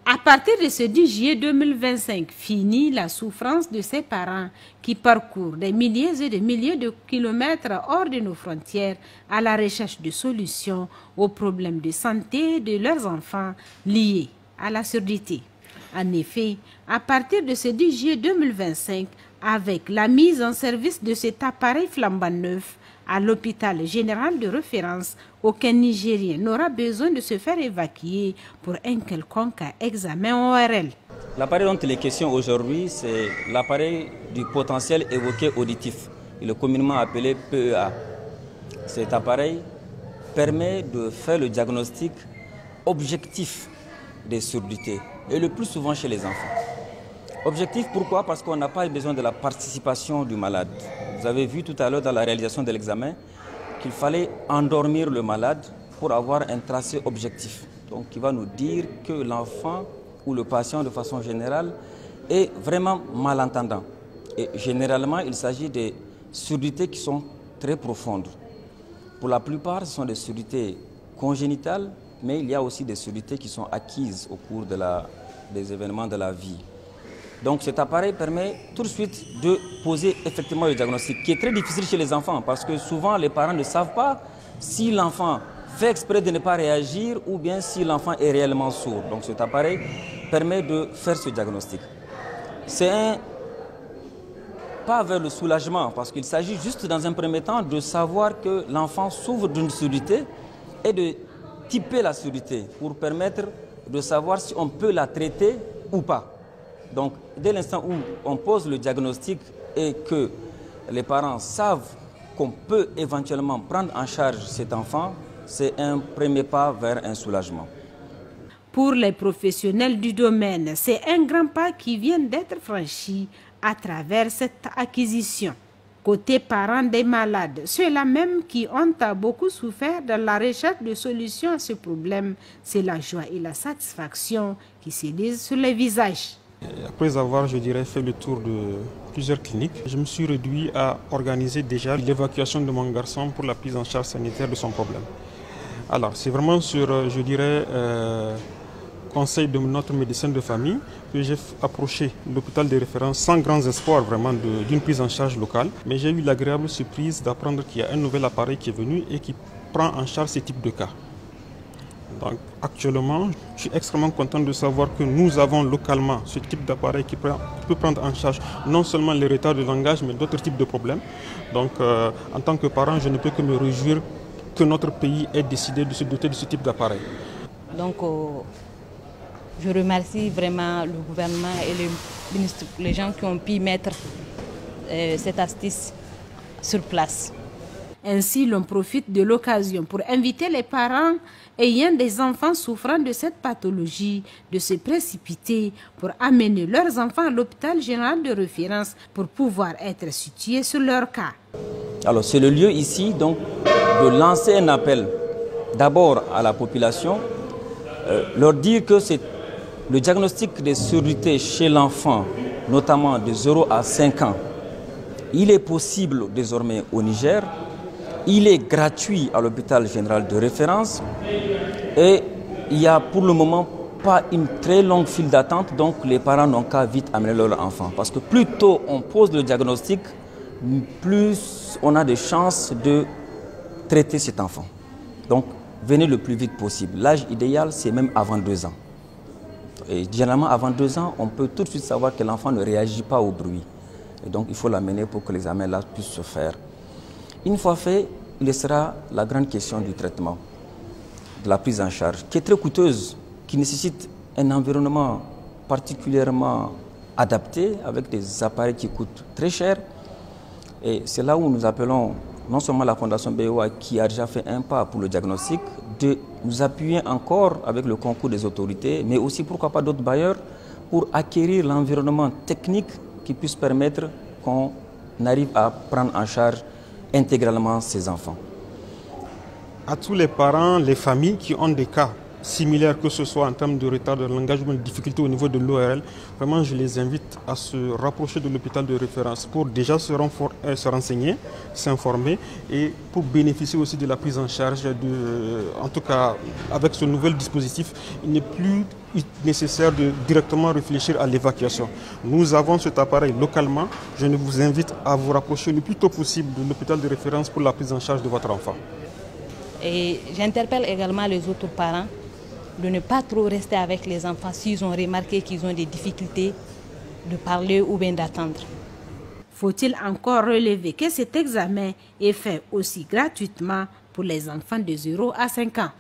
À partir de ce 10 juillet 2025, finit la souffrance de ces parents qui parcourent des milliers et des milliers de kilomètres hors de nos frontières à la recherche de solutions aux problèmes de santé de leurs enfants liés à la surdité. En effet, à partir de ce 10 juillet 2025, avec la mise en service de cet appareil flambant neuf, à l'hôpital général de référence, aucun Nigérien n'aura besoin de se faire évacuer pour un quelconque examen ORL. L'appareil dont il est question aujourd'hui, c'est l'appareil du potentiel évoqué auditif, il est communément appelé PEA. Cet appareil permet de faire le diagnostic objectif des surdités, et le plus souvent chez les enfants. Objectif, pourquoi? Parce qu'on n'a pas besoin de la participation du malade. Vous avez vu tout à l'heure dans la réalisation de l'examen qu'il fallait endormir le malade pour avoir un tracé objectif. Donc qui va nous dire que l'enfant ou le patient de façon générale est vraiment malentendant. Et généralement, il s'agit des surdités qui sont très profondes. Pour la plupart, ce sont des surdités congénitales, mais il y a aussi des surdités qui sont acquises au cours des événements de la vie. Donc cet appareil permet tout de suite de poser effectivement le diagnostic, qui est très difficile chez les enfants, parce que souvent les parents ne savent pas si l'enfant fait exprès de ne pas réagir ou bien si l'enfant est réellement sourd. Donc cet appareil permet de faire ce diagnostic. C'est un pas vers le soulagement, parce qu'il s'agit juste dans un premier temps de savoir que l'enfant souffre d'une surdité et de typer la surdité pour permettre de savoir si on peut la traiter ou pas. Donc, dès l'instant où on pose le diagnostic et que les parents savent qu'on peut éventuellement prendre en charge cet enfant, c'est un premier pas vers un soulagement. Pour les professionnels du domaine, c'est un grand pas qui vient d'être franchi à travers cette acquisition. Côté parents des malades, ceux-là même qui ont beaucoup souffert dans la recherche de solutions à ce problème, c'est la joie et la satisfaction qui se lisent sur les visages. Après avoir, je dirais, fait le tour de plusieurs cliniques, je me suis réduit à organiser déjà l'évacuation de mon garçon pour la prise en charge sanitaire de son problème. Alors, c'est vraiment sur, je dirais, conseil de notre médecin de famille que j'ai approché l'hôpital de référence sans grands espoirs vraiment d'une prise en charge locale. Mais j'ai eu l'agréable surprise d'apprendre qu'il y a un nouvel appareil qui est venu et qui prend en charge ce type de cas. Donc actuellement, je suis extrêmement content de savoir que nous avons localement ce type d'appareil qui peut prendre en charge non seulement les retards de langage, mais d'autres types de problèmes. Donc en tant que parent, je ne peux que me réjouir que notre pays ait décidé de se doter de ce type d'appareil. Donc je remercie vraiment le gouvernement et les gens qui ont pu mettre cette astuce sur place. Ainsi, l'on profite de l'occasion pour inviter les parents ayant des enfants souffrant de cette pathologie de se précipiter pour amener leurs enfants à l'hôpital général de référence pour pouvoir être situés sur leur cas. Alors c'est le lieu ici donc de lancer un appel d'abord à la population, leur dire que c'est le diagnostic des surdités chez l'enfant, notamment de 0 à 5 ans, il est possible désormais au Niger. Il est gratuit à l'hôpital général de référence et il n'y a pour le moment pas une très longue file d'attente, donc les parents n'ont qu'à vite amener leur enfant. Parce que plus tôt on pose le diagnostic, plus on a de chances de traiter cet enfant. Donc venez le plus vite possible. L'âge idéal, c'est même avant 2 ans. Et généralement avant 2 ans, on peut tout de suite savoir que l'enfant ne réagit pas au bruit. Et donc il faut l'amener pour que l'examen là puisse se faire. Une fois fait, il sera la grande question du traitement, de la prise en charge, qui est très coûteuse, qui nécessite un environnement particulièrement adapté, avec des appareils qui coûtent très cher. Et c'est là où nous appelons non seulement la Fondation BOA, qui a déjà fait un pas pour le diagnostic, de nous appuyer encore avec le concours des autorités, mais aussi pourquoi pas d'autres bailleurs, pour acquérir l'environnement technique qui puisse permettre qu'on arrive à prendre en charge intégralement ses enfants. À tous les parents, les familles qui ont des cas similaires, que ce soit en termes de retard de langage ou de difficulté au niveau de l'ORL, vraiment je les invite à se rapprocher de l'hôpital de référence pour déjà se renseigner, s'informer et pour bénéficier aussi de la prise en charge. En tout cas, avec ce nouvel dispositif, il n'est plus nécessaire de directement réfléchir à l'évacuation. Nous avons cet appareil localement. Je vous invite à vous rapprocher le plus tôt possible de l'hôpital de référence pour la prise en charge de votre enfant. Et j'interpelle également les autres parents de ne pas trop rester avec les enfants s'ils ont remarqué qu'ils ont des difficultés de parler ou bien d'attendre. Faut-il encore relever que cet examen est fait aussi gratuitement pour les enfants de 0 à 5 ans.